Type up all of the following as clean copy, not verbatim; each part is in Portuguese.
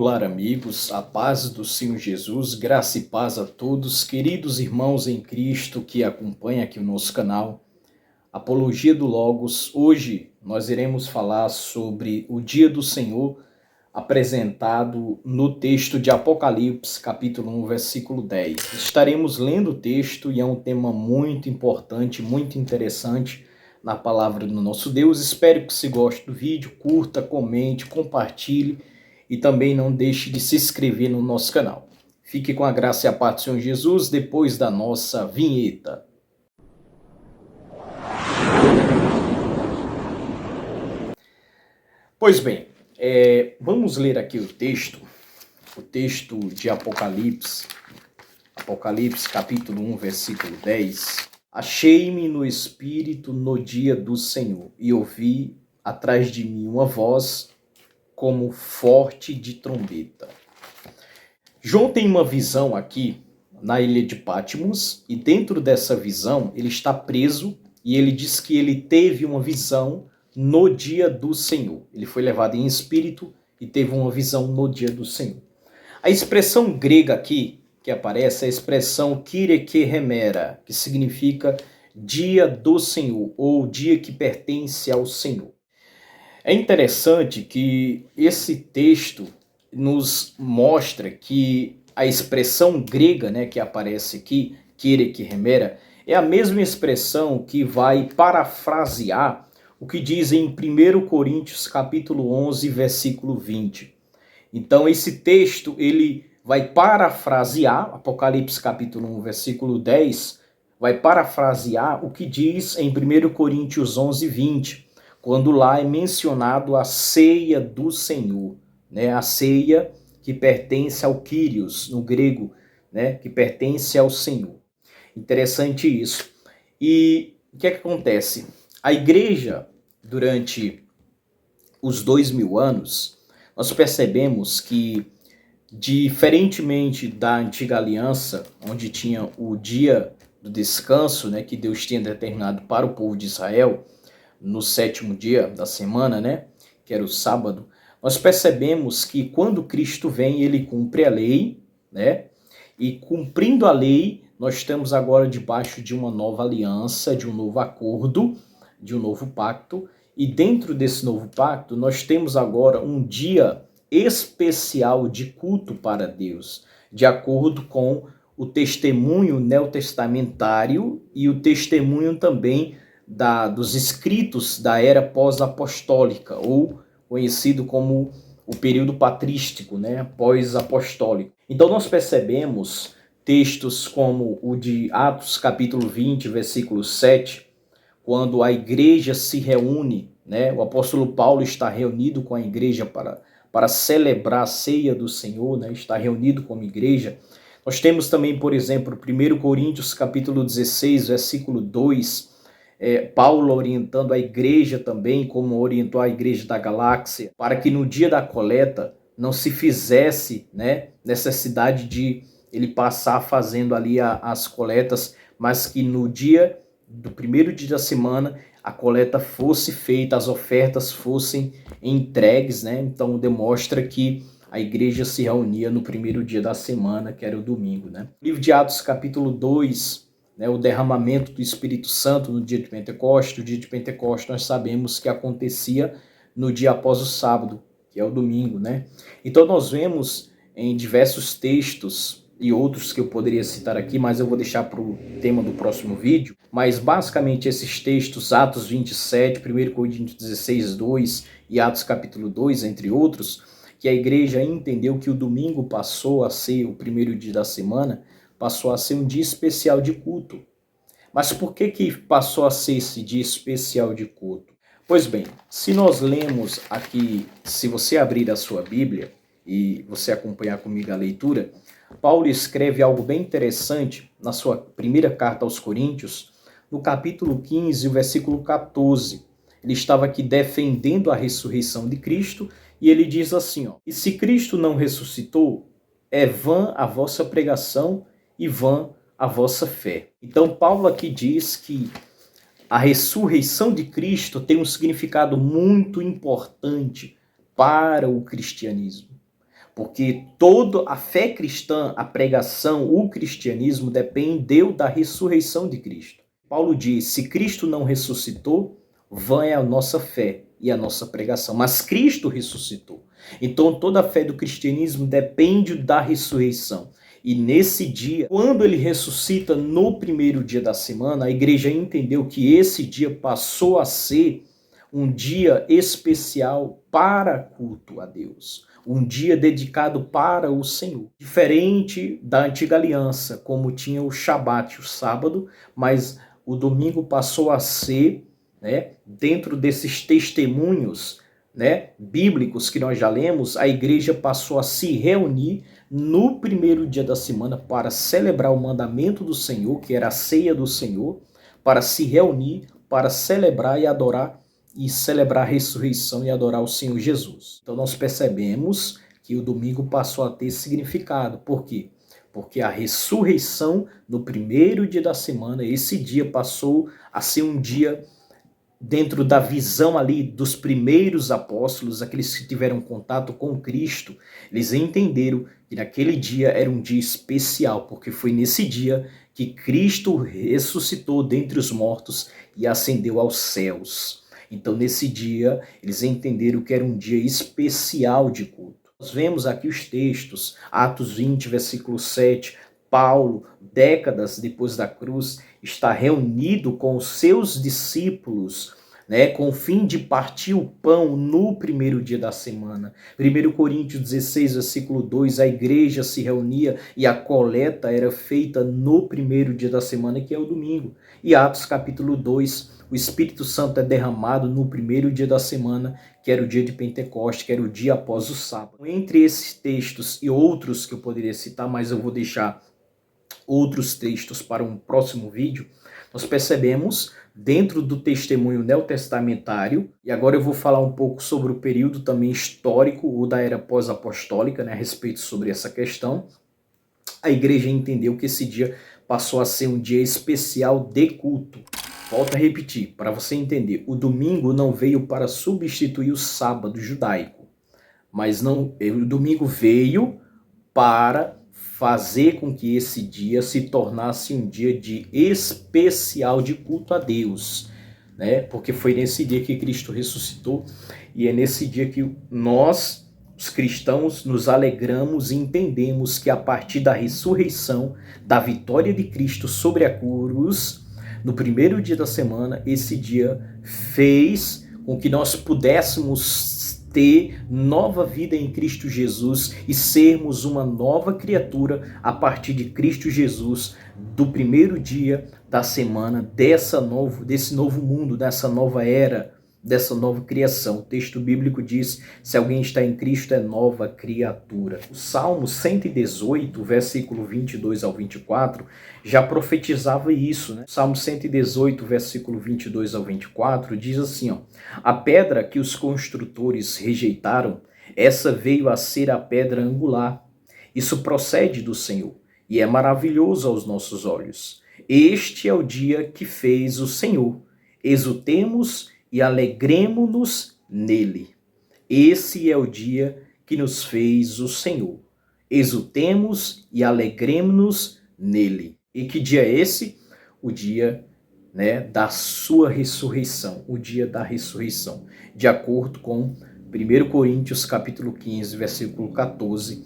Olá, amigos, a paz do Senhor Jesus, graça e paz a todos, queridos irmãos em Cristo que acompanham aqui o nosso canal, Apologia do Logos. Hoje nós iremos falar sobre o dia do Senhor, apresentado no texto de Apocalipse, capítulo 1, versículo 10. Estaremos lendo o texto e é um tema muito importante, muito interessante na palavra do nosso Deus. Espero que você goste do vídeo, curta, comente, compartilhe e também não deixe de se inscrever no nosso canal. Fique com a graça e a paz do Senhor Jesus depois da nossa vinheta. Pois bem, vamos ler aqui o texto de Apocalipse, capítulo 1, versículo 10. Achei-me no Espírito no dia do Senhor, e ouvi atrás de mim uma voz como forte de trombeta. João tem uma visão aqui na ilha de Patmos, e dentro dessa visão ele está preso, e ele diz que ele teve uma visão no dia do Senhor. Ele foi levado em espírito e teve uma visão no dia do Senhor. A expressão grega aqui que aparece é a expressão Kyriake-hemera, que significa dia do Senhor, ou dia que pertence ao Senhor. É interessante que esse texto nos mostra que a expressão grega, que aparece aqui, Kyriake-hemera, é a mesma expressão que vai parafrasear o que diz em 1 Coríntios capítulo 11, versículo 20. Então esse texto ele vai parafrasear, Apocalipse capítulo 1, versículo 10, vai parafrasear o que diz em 1 Coríntios 11, 20, quando lá é mencionado a ceia do Senhor, a ceia que pertence ao Kyrios, no grego, que pertence ao Senhor. Interessante isso. E o que acontece? A igreja, durante os 2000 anos, nós percebemos que, diferentemente da antiga aliança, onde tinha o dia do descanso, que Deus tinha determinado para o povo de Israel, no 7º dia da semana, que era o sábado, nós percebemos que quando Cristo vem, ele cumpre a lei, e cumprindo a lei, nós estamos agora debaixo de uma nova aliança, de um novo acordo, de um novo pacto, e dentro desse novo pacto, nós temos agora um dia especial de culto para Deus, de acordo com o testemunho neotestamentário e o testemunho também dos escritos da era pós-apostólica, ou conhecido como o período patrístico, pós-apostólico. Então nós percebemos textos como o de Atos capítulo 20, versículo 7, quando a igreja se reúne, o apóstolo Paulo está reunido com a igreja para celebrar a ceia do Senhor, está reunido como igreja. Nós temos também, por exemplo, 1 Coríntios capítulo 16, versículo 2, Paulo orientando a igreja também, como orientou a igreja da Galáxia, para que no dia da coleta não se fizesse necessidade de ele passar fazendo ali as coletas, mas que no dia do primeiro dia da semana a coleta fosse feita, as ofertas fossem entregues, Então demonstra que a igreja se reunia no primeiro dia da semana, que era o domingo, Livro de Atos capítulo 2, o derramamento do Espírito Santo no dia de Pentecostes. O dia de Pentecostes nós sabemos que acontecia no dia após o sábado, que é o domingo, Então nós vemos em diversos textos e outros que eu poderia citar aqui, mas eu vou deixar para o tema do próximo vídeo. Mas basicamente esses textos, Atos 27, 1 Coríntios 16, 2 e Atos capítulo 2, entre outros, que a igreja entendeu que o domingo passou a ser o primeiro dia da semana, passou a ser um dia especial de culto. Mas por que passou a ser esse dia especial de culto? Pois bem, se nós lemos aqui, se você abrir a sua Bíblia e você acompanhar comigo a leitura, Paulo escreve algo bem interessante na sua primeira carta aos Coríntios, no capítulo 15, o versículo 14. Ele estava aqui defendendo a ressurreição de Cristo e ele diz assim, e se Cristo não ressuscitou, é vã a vossa pregação e vã a vossa fé. Então Paulo aqui diz que a ressurreição de Cristo tem um significado muito importante para o cristianismo. Porque toda a fé cristã, a pregação, o cristianismo dependeu da ressurreição de Cristo. Paulo diz, se Cristo não ressuscitou, vã é a nossa fé e a nossa pregação. Mas Cristo ressuscitou. Então toda a fé do cristianismo depende da ressurreição. E nesse dia, quando ele ressuscita no primeiro dia da semana, a igreja entendeu que esse dia passou a ser um dia especial para culto a Deus. Um dia dedicado para o Senhor. Diferente da antiga aliança, como tinha o Shabat, o sábado, mas o domingo passou a ser, dentro desses testemunhos, bíblicos que nós já lemos, a igreja passou a se reunir no primeiro dia da semana para celebrar o mandamento do Senhor, que era a ceia do Senhor, para se reunir, para celebrar e adorar e celebrar a ressurreição e adorar o Senhor Jesus. Então nós percebemos que o domingo passou a ter significado. Por quê? Porque a ressurreição no primeiro dia da semana, esse dia passou a ser um dia dentro da visão ali dos primeiros apóstolos, aqueles que tiveram contato com Cristo, eles entenderam que naquele dia era um dia especial, porque foi nesse dia que Cristo ressuscitou dentre os mortos e ascendeu aos céus. Então, nesse dia, eles entenderam que era um dia especial de culto. Nós vemos aqui os textos, Atos 20, versículo 7, Paulo, décadas depois da cruz, está reunido com os seus discípulos, com o fim de partir o pão no primeiro dia da semana. 1 Coríntios 16, versículo 2, a igreja se reunia e a coleta era feita no primeiro dia da semana, que é o domingo. E Atos capítulo 2, o Espírito Santo é derramado no primeiro dia da semana, que era o dia de Pentecostes, que era o dia após o sábado. Entre esses textos e outros que eu poderia citar, mas eu vou deixar outros textos para um próximo vídeo, nós percebemos dentro do testemunho neotestamentário, e agora eu vou falar um pouco sobre o período também histórico, ou da era pós-apostólica, a respeito sobre essa questão. A igreja entendeu que esse dia passou a ser um dia especial de culto. Volto a repetir, para você entender, o domingo não veio para substituir o sábado judaico, mas o domingo veio para fazer com que esse dia se tornasse um dia de especial de culto a Deus, Porque foi nesse dia que Cristo ressuscitou e é nesse dia que nós, os cristãos, nos alegramos e entendemos que a partir da ressurreição, da vitória de Cristo sobre a cruz, no primeiro dia da semana, esse dia fez com que nós pudéssemos ter nova vida em Cristo Jesus e sermos uma nova criatura a partir de Cristo Jesus, do primeiro dia da semana, desse novo mundo, dessa nova era, dessa nova criação. O texto bíblico diz, se alguém está em Cristo, é nova criatura. O Salmo 118, versículo 22 ao 24, já profetizava isso, O Salmo 118, versículo 22 ao 24, diz assim, a pedra que os construtores rejeitaram, essa veio a ser a pedra angular. Isso procede do Senhor e é maravilhoso aos nossos olhos. Este é o dia que fez o Senhor. Exultemos e alegremo-nos nele. Esse é o dia que nos fez o Senhor. Exultemos e alegremo-nos nele. E que dia é esse? O dia, da sua ressurreição, o dia da ressurreição. De acordo com 1 Coríntios capítulo 15, versículo 14,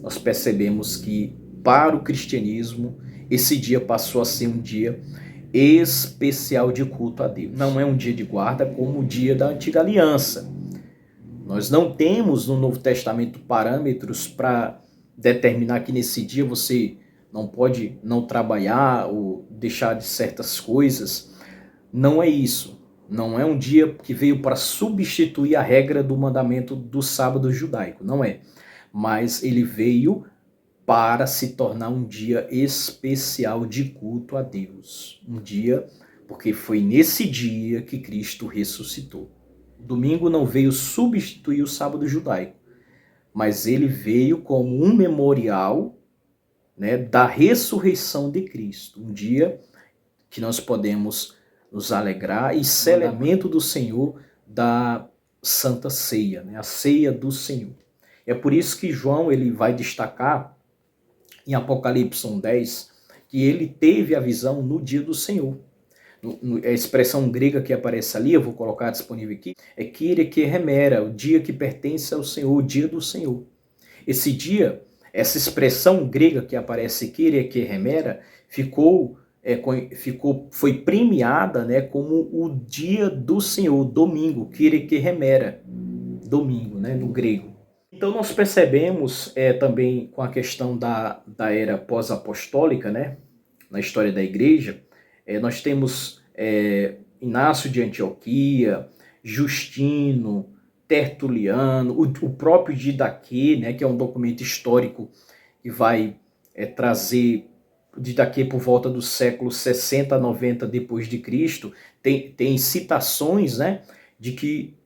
nós percebemos que para o cristianismo esse dia passou a ser um dia especial de culto a Deus. Não é um dia de guarda como o dia da antiga aliança. Nós não temos no Novo Testamento parâmetros para determinar que nesse dia você não pode não trabalhar ou deixar de certas coisas. Não é isso. Não é um dia que veio para substituir a regra do mandamento do sábado judaico. Não é. Mas ele veio para se tornar um dia especial de culto a Deus. Um dia, porque foi nesse dia que Cristo ressuscitou. O domingo não veio substituir o sábado judaico, mas ele veio como um memorial, da ressurreição de Cristo. Um dia que nós podemos nos alegrar e celebrar do Senhor da Santa Ceia, a ceia do Senhor. É por isso que João ele vai destacar em Apocalipse 1:10 que ele teve a visão no dia do Senhor. A expressão grega que aparece ali, eu vou colocar disponível aqui, é Kyrie que remera, o dia que pertence ao Senhor, o dia do Senhor. Esse dia, essa expressão grega que aparece Kyrie que remera, foi premiada, né, como o dia do Senhor, domingo, Kyrie que remera, domingo, né, no grego. Então nós percebemos também com a questão da era pós-apostólica, né, na história da igreja, nós temos Inácio de Antioquia, Justino, Tertuliano, o próprio Didaquê, né, que é um documento histórico que vai trazer Didaquê por volta do século 60 a 90 depois de Cristo, tem citações, né, de que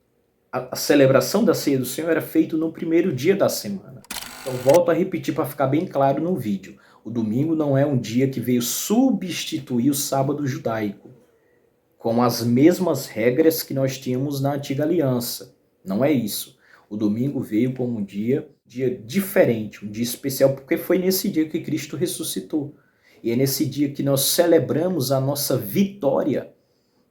a celebração da ceia do Senhor era feita no primeiro dia da semana. Então volto a repetir para ficar bem claro no vídeo. O domingo não é um dia que veio substituir o sábado judaico, com as mesmas regras que nós tínhamos na antiga aliança. Não é isso. O domingo veio como um dia diferente, um dia especial, porque foi nesse dia que Cristo ressuscitou. E é nesse dia que nós celebramos a nossa vitória,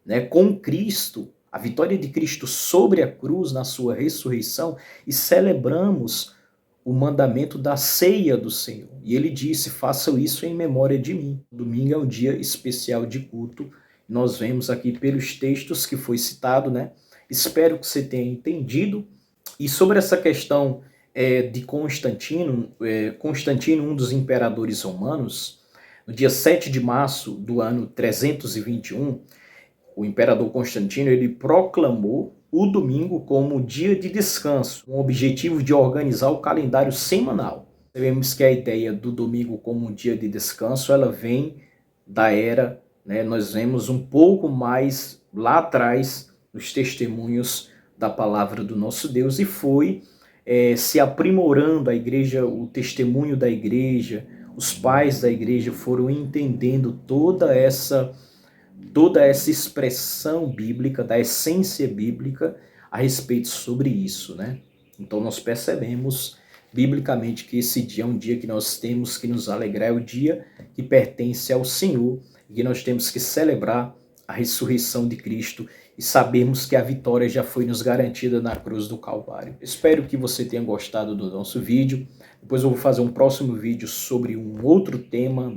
né, com Cristo, a vitória de Cristo sobre a cruz na sua ressurreição, e celebramos o mandamento da ceia do Senhor. E ele disse, façam isso em memória de mim. Domingo é um dia especial de culto. Nós vemos aqui pelos textos que foi citado, né? Espero que você tenha entendido. E sobre essa questão de Constantino, Constantino, um dos imperadores romanos, no dia 7 de março do ano 321, o imperador Constantino ele proclamou o domingo como dia de descanso, com o objetivo de organizar o calendário semanal. Sabemos que a ideia do domingo como um dia de descanso, ela vem da era, né, nós vemos um pouco mais lá atrás, nos testemunhos da palavra do nosso Deus, e foi se aprimorando a igreja, o testemunho da igreja, os pais da igreja foram entendendo toda essa expressão bíblica, da essência bíblica a respeito sobre isso, né? Então nós percebemos biblicamente que esse dia é um dia que nós temos que nos alegrar, é o dia que pertence ao Senhor, e que nós temos que celebrar a ressurreição de Cristo e sabermos que a vitória já foi nos garantida na cruz do Calvário. Espero que você tenha gostado do nosso vídeo. Depois eu vou fazer um próximo vídeo sobre um outro tema,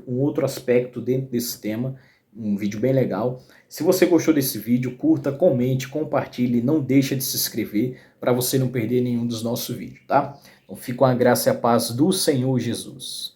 um outro aspecto dentro desse tema, um vídeo bem legal. Se você gostou desse vídeo, curta, comente, compartilhe, não deixa de se inscrever para você não perder nenhum dos nossos vídeos, tá? Então fique com a graça e a paz do Senhor Jesus.